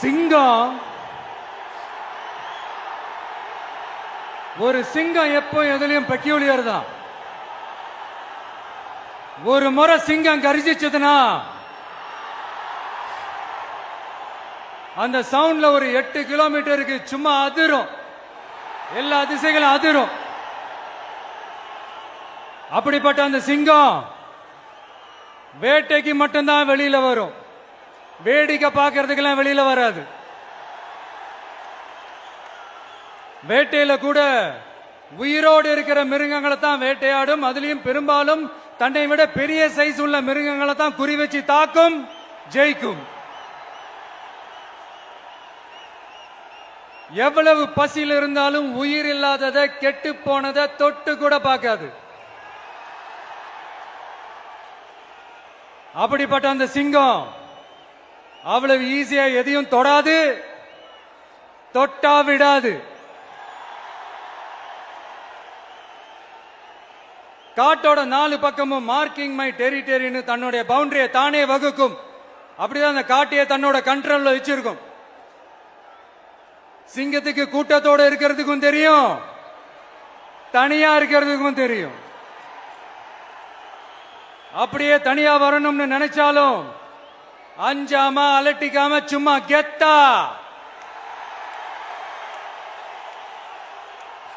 சிங்கம் ஒரு சிங்கம் எப்போ எதுலயும் பெக்யூலியர் தான். ஒரு முறை சிங்கம் கரிசிச்சதுன்னா அந்த சவுண்ட்ல ஒரு 8 கிலோமீட்டருக்கு சும்மா அதிரும், எல்லா திசைகளும் அதிரும். அப்படிப்பட்ட அந்த சிங்கம் வேட்டைக்கு மட்டும்தான் வெளியில வரும், வேடிக்கை பார்க்கறதுக்கெல்லாம் வெளியில வராது. வேட்டையில கூட உயிரோடு இருக்கிற மிருகங்களை தான் வேட்டையாடும். அதுலயும் பெரும்பாலும் தன்னை விட பெரிய சைஸ் உள்ள மிருகங்களை தான் குறி வச்சு தாக்கும், ஜெயிக்கும். எவ்வளவு பசியில் இருந்தாலும் உயிர் இல்லாததை, கெட்டு போனதை தொட்டு கூட பார்க்காது. அப்படிப்பட்ட அந்த சிங்கம் அவ்வளவு ஈஸியா எதையும் தொடாது, தொட்டா விடாது. காட்டோட 4 பக்கமும் மார்க்கிங் மை டெரிட்டரின்னு தன்னுடைய பவுண்டரியை தானே வகுக்கும். அப்படிதான் அந்த காட்டையை தன்னோட கண்ட்ரோல்ல வச்சிருக்கும். சிங்கத்துக்கு கூட்டத்தோட இருக்கிறதுக்கும் தெரியும், தனியா இருக்கிறதுக்கும் தெரியும். அப்படியே தனியா வரணும்னு நினைச்சாலும் அஞ்சாம அலட்டிக்காம சும்மா கெத்தா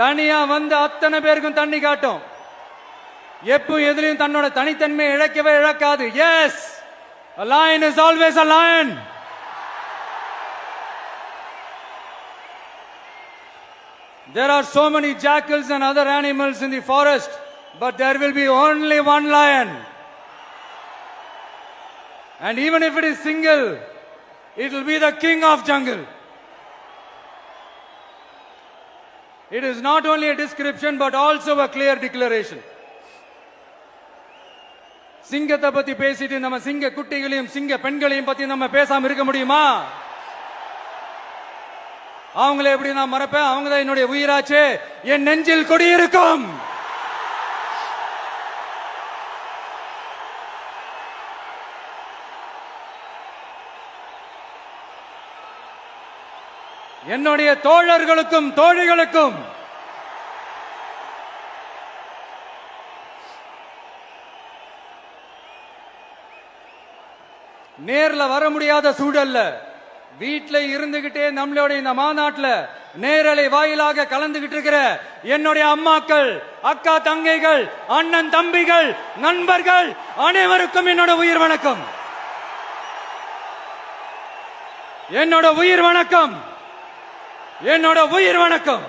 தனியா வந்து அத்தனை பேருக்கும் தண்ணி காட்டும். எப்போ எதிலையும் தன்னோட தனித்தன்மையை இழக்கவே இழக்காது. Yes, a lion is always a lion. There are so many jackals and other animals in the forest, but there will be only one lion. And even if it is single, it will be the king of jungle. It is not only a description but also a clear declaration. சிங்கத்தை பத்தி பேசிட்டு நம்ம சிங்க குட்டிகளையும் சிங்க பெண்களையும் பத்தி நம்ம பேசாம இருக்க முடியுமா? அவங்களை எப்படி நான் மறப்பேன்? அவங்க தான் என்னுடைய உயிராச்சே, என் நெஞ்சில் குடியிருக்கும். என்னுடைய தோழர்களுக்கும் தோழிகளுக்கும் நேர்ல வர முடியாத சூழல்ல வீட்டுல இருந்துகிட்டே நம்மளோட இந்த மாநாட்டுல நேரலை வாயிலாக கலந்துகிட்டு இருக்கிற என்னுடைய அம்மாக்கள், அக்கா தங்கைகள், அண்ணன் தம்பிகள், நண்பர்கள் அனைவருக்கும் என்னோட உயிர் வணக்கம். என்னோட உயிர் வணக்கம், என்னோட உயிர் வணக்கம்.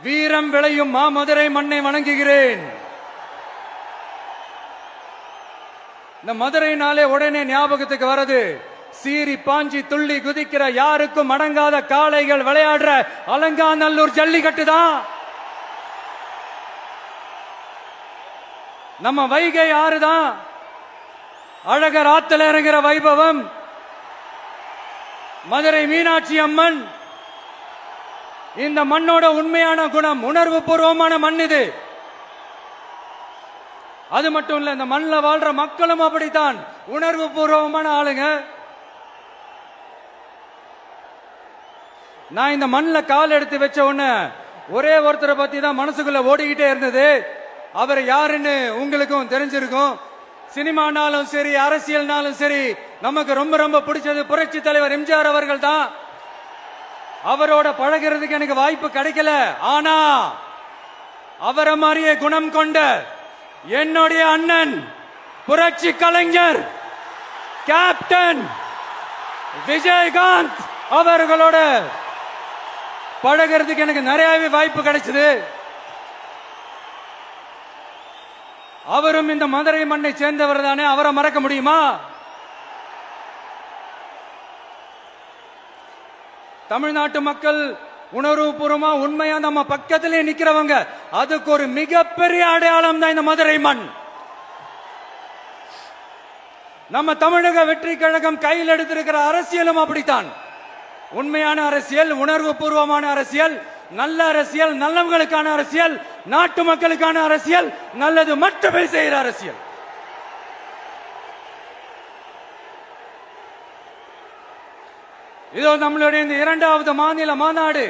வீரம் விளையும் மாமதுரை மண்ணை வணங்குகிறேன். இந்த மதுரைனாலே உடனே ஞாபகத்துக்கு வரது சீறி பாஞ்சி துள்ளி குதிக்கிற யாருக்கும் அடங்காத காளைகள் விளையாடுற அலங்காநல்லூர் ஜல்லிக்கட்டு தான். நம்ம வைகை ஆறுதான் அழகர் ஆத்துல இறங்குற வைபவம். மதுரை மீனாட்சி அம்மன் இந்த மண்ணோட உண்மையான குணம், உணர்வு பூர்வமான மண் இது. அது மட்டும் இல்ல, இந்த மண்ணில் வாழ்ற மக்களும் அப்படித்தான் உணர்வு பூர்வமான ஆளுங்க. நான் இந்த மண்ணில் கால் எடுத்து வச்ச உடனே ஒரே ஒருத்தரை பத்தி தான் மனசுக்குள்ள ஓடிக்கிட்டே இருந்தது. அவர் யாருன்னு உங்களுக்கும் தெரிஞ்சிருக்கும். சினிமானாலும் சரி, அரசியல்னாலும் சரி, நமக்கு ரொம்ப ரொம்ப பிடிச்சது புரட்சி தலைவர் எம்ஜிஆர் அவர்கள் தான். அவரோட பழகிறதுக்கு எனக்கு வாய்ப்பு கிடைக்கல. ஆனா அவரை மாதிரியே குணம் கொண்ட என்னுடைய அண்ணன் புரட்சி கலைஞர் கேப்டன் விஜயகாந்த் அவர்களோட பழகிறதுக்கு எனக்கு நிறையவே வாய்ப்பு கிடைச்சது. அவரும் இந்த மதுரை மண்ணை சேர்ந்தவர் தானே, அவரை மறக்க முடியுமா? தமிழ்நாட்டு மக்கள் உணர்வுபூர்வமா உண்மையா நம்ம பக்கத்திலே நிக்கிறவங்க, அதுக்கு ஒரு மிகப்பெரிய அடையாளம் தான் இந்த மதுரை மண். நம்ம தமிழக வெற்றி கழகம் கையில் எடுத்திருக்கிற அரசியலும் அப்படித்தான். உண்மையான அரசியல், உணர்வு பூர்வமான அரசியல், நல்ல அரசியல், நல்லவங்களுக்கான அரசியல், நாட்டு மக்களுக்கான அரசியல், நல்லது மட்டுமே செய்கிற அரசியல். இதோ நம்மளுடைய இந்த இரண்டாவது மாநில மாநாடு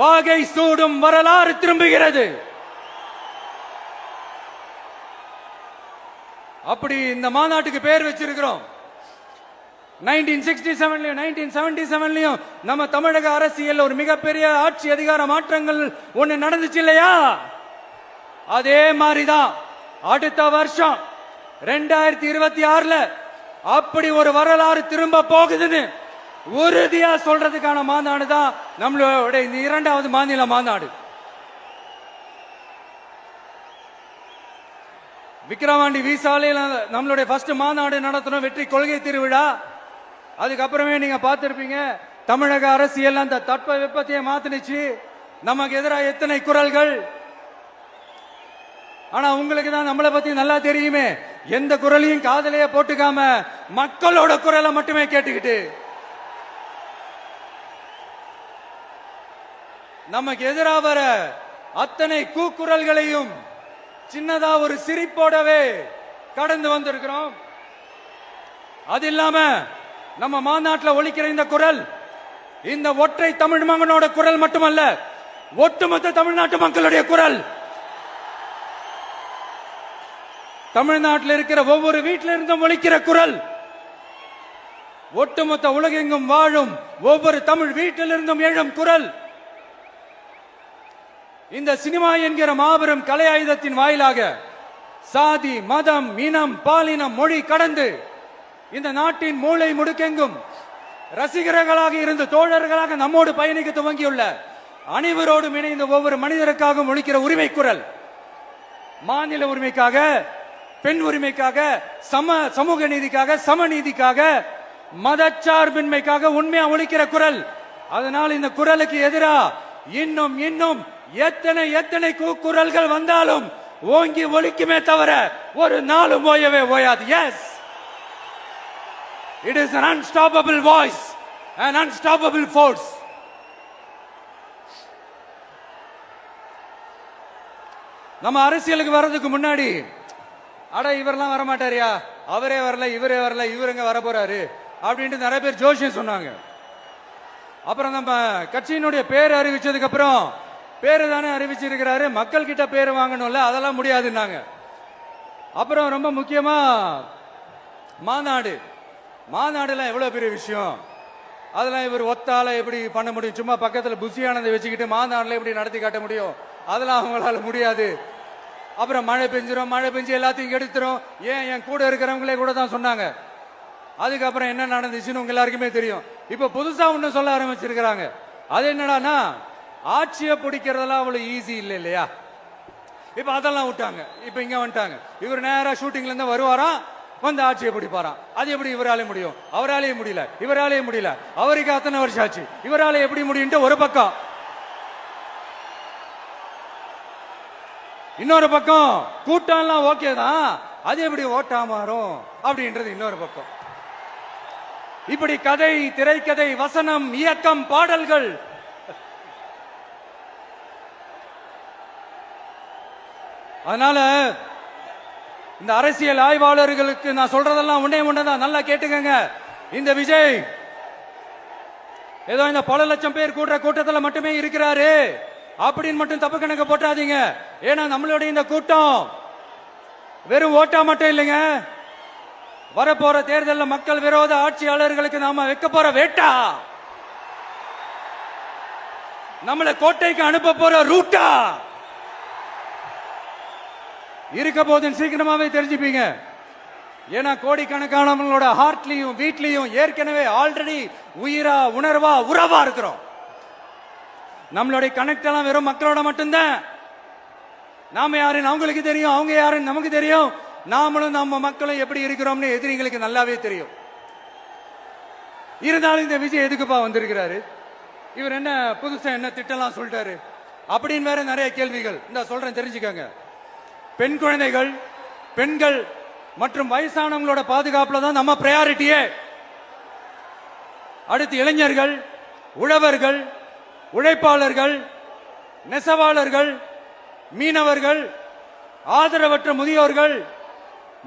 வாகை சூடும் வரலாறு திரும்புகிறது. அப்படி இந்த மாநாட்டுக்கு பேர் வச்சிருக்கிறோம். 1967லயும் 1977லயும் நம்ம தமிழக அரசியல் ஒரு மிகப்பெரிய ஆட்சி அதிகார மாற்றங்கள் ஒண்ணு நடந்துச்சு இல்லையா? அதே மாதிரிதான் அடுத்த வருஷம் 2026ல அப்படி ஒரு வரலாறு திரும்ப போகுதுன்னு உறுதியா சொல்றதுக்கான மாநாடு தான் நம்மளோட இந்த இரண்டாவது மாநில மாநாடு. விக்கிரவாண்டி விசாலையில நம்மளுடைய ஃபர்ஸ்ட் மாநாடு நடத்தணும், வெற்றி கொள்கை திருவிழா. அதுக்கப்புறமே நீங்க பார்த்திருப்பீங்க, தமிழக அரசியல் அந்த தட்ப வெப்பத்தையே மாத்தினுச்சு. நமக்கு எதிராக எத்தனை குரல்கள். ஆனா உங்களுக்கு தான் நம்மளை பத்தி நல்லா தெரியுமே, எந்த குரலையும் காதலையே போட்டுக்காம மக்களோட குரலை மட்டுமே கேட்டுக்கிட்டு நமக்கு எதிராக வர அத்தனை கூக்குரல்களையும் சின்னதா ஒரு சிரிப்போடவே கடந்து வந்திருக்கிறோம். அது இல்லாம நம்ம மாநாட்டில் ஒலிக்கிற இந்த குரல் இந்த ஒற்றை தமிழ் மகனோட குரல் மட்டுமல்ல, ஒட்டுமொத்த தமிழ்நாட்டு மக்களுடைய குரல். தமிழ்நாட்டில் இருக்கிற ஒவ்வொரு வீட்டில இருந்தும் ஒலிக்கிற குரல், ஒட்டுமொத்த உலகெங்கும் வாழும் ஒவ்வொரு தமிழ் வீட்டிலிருந்தும் எழும் குரல். இந்த சினிமா என்கிற மாபெரும் கலை ஆயுதத்தின் வாயிலாக சாதி, மதம், இனம், பாலினம், மொழி கடந்து இந்த நாட்டின் மூளை முடுக்கெங்கும் ரசிகர்களாக இருந்து தோழர்களாக நம்மோடு பயணிக்க துவங்கியுள்ள அனைவரோடும் இணைந்த ஒவ்வொரு மனிதருக்காகவும் ஒலிக்கிற உரிமை குரல். மாநில உரிமைக்காக, பெண் உரிமைக்காக, சமூக நீதிக்காக, சமநீதிக்காக, மதச்சார்பின்மைக்காக உண்மையா ஒலிக்கிற குரல். அதனால் இந்த குரலுக்கு எதிராக இன்னும் இன்னும் எத்தனை எத்தனை குரல்கள் வந்தாலும் ஓங்கி ஒலிக்குமே தவிர ஒரு நாளும் ஓயவே ஓயாது. Yes, it is an unstoppable voice, an unstoppable force. நம்ம அரசியலுக்கு வர்றதுக்கு முன்னாடி அட இவரெல்லாம் வர மாட்டாரியா, அவரே வரல, இவரே வரல, இவருங்க வர போறாரு அப்படின்ட்டு நிறைய பேர் ஜோசியம் சொன்னாங்க. அப்புறம் நம்ம கட்சியினுடைய பேர் அறிவிச்சதுக்கு அப்புறம் பேரு தானே அறிவிச்சிருக்கிறாரு, மக்கள் கிட்ட பேர் வாங்கணும்ல, அதெல்லாம் முடியாதுன்னாங்க. அப்புறம் ரொம்ப முக்கியமா மாநாடுலாம் எவ்வளவு பெரிய விஷயம், அதெல்லாம் இவர் ஒத்தால எப்படி பண்ண முடியும், சும்மா பக்கத்துல புசியானதை வச்சுக்கிட்டு மாநாடுல எப்படி நடத்தி காட்ட முடியும், அதெல்லாம் அவங்களால முடியாது. அப்புறம் மழை பெஞ்சு எல்லாத்தையும் கெடுத்துரும். ஏன் என் கூட இருக்கிறவங்களே கூட தான் சொன்னாங்க. அதுக்கப்புறம் என்ன நடந்துச்சுன்னு உங்க எல்லாருக்குமே தெரியும். இப்ப புதுசா ஒண்ணு சொல்ல ஆரம்பிச்சிருக்கிறாங்க. அது என்னடானா, ஆட்சியை பிடிக்கிறதெல்லாம் அவ்வளவு ஈஸி இல்லை இல்லையா. இப்ப அதெல்லாம் விட்டாங்க, இப்ப இங்க வந்துட்டாங்க. இவர் நேரா ஷூட்டிங்ல இருந்து வருவாராம், வந்து ஆட்சியை பிடிப்பாராம். அது எப்படி இவராலே முடியும், அவராலேயே முடியல, இவராலேயே முடியல, அவருக்கு அத்தனை வருஷம் ஆச்சு, இவராலே எப்படி முடியும் ஒரு பக்கம். இன்னொரு பக்கம் கூட்டம்லாம் ஓகே தான், அது எப்படி ஓட்டா மாறும் அப்படின்றது இன்னொரு பக்கம். இப்படி கதை, திரைக்கதை, வசனம், இயக்கம், பாடல்கள், அதனால இந்த அரசியல் ஆய்வாளர்களுக்கு நான் சொல்றதெல்லாம் ஒன்னேதான், நல்லா கேட்டுக்கங்க. இந்த விஜய் ஏதோ இந்த பல லட்சம் பேர் கூடுற கூட்டத்தில் மட்டுமே இருக்கிறாரு அப்படின்னு மட்டும் தப்பு கணக்கு போட்டாதீங்க. ஏன்னா நம்மளுடைய இந்த கூட்டம் வெறும் ஓட்டா மட்டும் இல்லைங்க, வரப்போற தேர்தலில் மக்கள் விரோத ஆட்சியாளர்களுக்கு நாம வைக்க போற வேட்டா, நம்மளை கோட்டைக்கு அனுப்ப போற ரூட்டா இருக்க போதுன்னு சீக்கிரமாவே தெரிஞ்சுப்பீங்க. ஏன்னா கோடிக்கணக்கானவங்களோட ஹார்ட்லயும் வீட்லயும் ஏற்கனவே ஆல்ரெடி உயிரா, உணர்வா, உறவா இருக்கிறோம். நம்மளுடைய கனெக்ட் எல்லாம் வெறும் மக்களோட மட்டும்தான். நாம யாருன்னு அவங்களுக்கு தெரியும், அவங்க யாருன்னு நமக்கு தெரியும். நாமளும் நம்ம மக்களும் எப்படி இருக்கிறோம்னு எதிரிங்களுக்கு நல்லாவே தெரியும். இருந்தாலும் இந்த விஜய் எதுக்குப்பா வந்திருக்கிறாரு, இவர் என்ன புதுசா என்ன திட்டம்லாம் சொல்லிட்டாரு அப்படின்னு வேற நிறைய கேள்விகள். இந்த சொல்றேன் தெரிஞ்சுக்கங்க. பெண் குழந்தைகள், பெண்கள் மற்றும் வயசானவங்களோட பாதுகாப்புல தான் நம்ம பிரையாரிட்டியே. அடுத்து இளைஞர்கள், உழவர்கள், உழைப்பாளர்கள், நெசவாளர்கள், மீனவர்கள், ஆதரவற்ற முதியோர்கள்,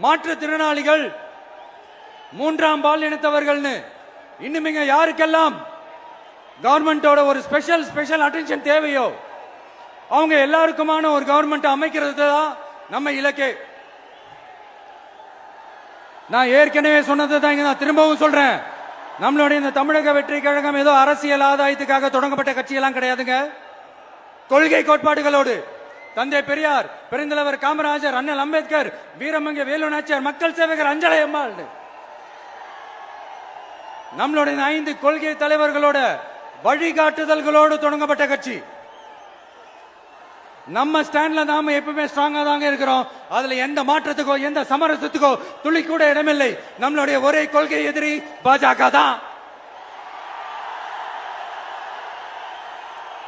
மாற்றுத்திறனாளிகள், மூன்றாம் பால் இனத்தவர்கள்னு இன்னும் இங்க யாருக்கெல்லாம் கவர்மெண்டோட ஒரு ஸ்பெஷல் அட்டென்ஷன் தேவையோ அவங்க எல்லாருக்குமான ஒரு கவர்மெண்ட் அமைக்கிறது தான் நம்ம இலக்கே. நான் ஏற்கனவே சொன்னதை தான் இங்க நான் திரும்பவும் சொல்றேன். நம்மளுடைய இந்த தமிழக வெற்றி கழகம் ஏதோ அரசியல் ஆதாயத்துக்காக தொடங்கப்பட்ட கட்சியெல்லாம் கிடையாதுங்க. கொள்கை கோட்பாடுகளோடு தந்தை பெரியார், பெருந்தலைவர் காமராஜர், அண்ணல் அம்பேத்கர், வீரமங்க வேலு நாச்சியார், மக்கள் சேவகர் அஞ்சலை அம்மாள், நம்மளுடைய 5 கொள்கை தலைவர்களோட வழிகாட்டுதல்களோடு தொடங்கப்பட்ட கட்சி. நம்ம ஸ்டாண்ட்ல நாம எப்பவுமே ஸ்ட்ராங்கா தாங்க இருக்கிறோம். அதுல எந்த மாற்றத்துக்கோ எந்த சமரசத்துக்கோ துளி கூட இடமில்லை. நம்மளுடைய ஒரே கொள்கை எதிரி பாஜக தான்.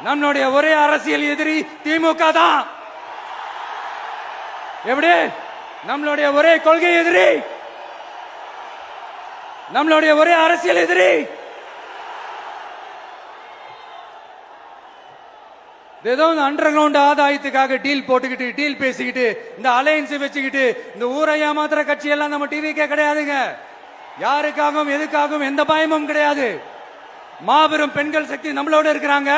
நம்மளுடைய ஒரே அரசியல் எதிரி திமுக தான். எப்படி? நம்மளுடைய ஒரே கொள்கை எதிரி, நம்மளுடைய ஒரே அரசியல் எதிரி ஏதோ அண்டர் கிரவுண்ட் ஆதாயத்துக்காக டீல் போட்டுக்கிட்டு டீல் பேசிக்கிட்டு இந்த அலையன்ஸ் வச்சுக்கிட்டு இந்த ஊரை ஏமாத்துற கட்சி எல்லாம் நம்ம டிவிக்கே கிடையாதுங்க. யாருக்காகவும் எதுக்காகவும் எந்த பயமும் கிடையாது. மாபெரும் பெண்கள் சக்தி நம்மளோட இருக்கிறாங்க,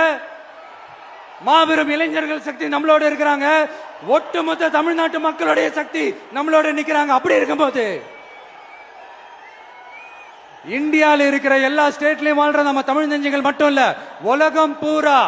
மாபெரும் இளைஞர்கள் சக்தி நம்மளோட இருக்கிறாங்க, ஒட்டுமொத்த தமிழ்நாட்டு மக்களுடைய சக்தி நம்மளோட நிக்கிறாங்க. அப்படி இருக்கும்போது இந்தியாவில் இருக்கிற எல்லா ஸ்டேட்லயும் வாழ்ற நம்ம தமிழ் நெஞ்சங்கள் மட்டும் இல்ல, உலகம் பூரா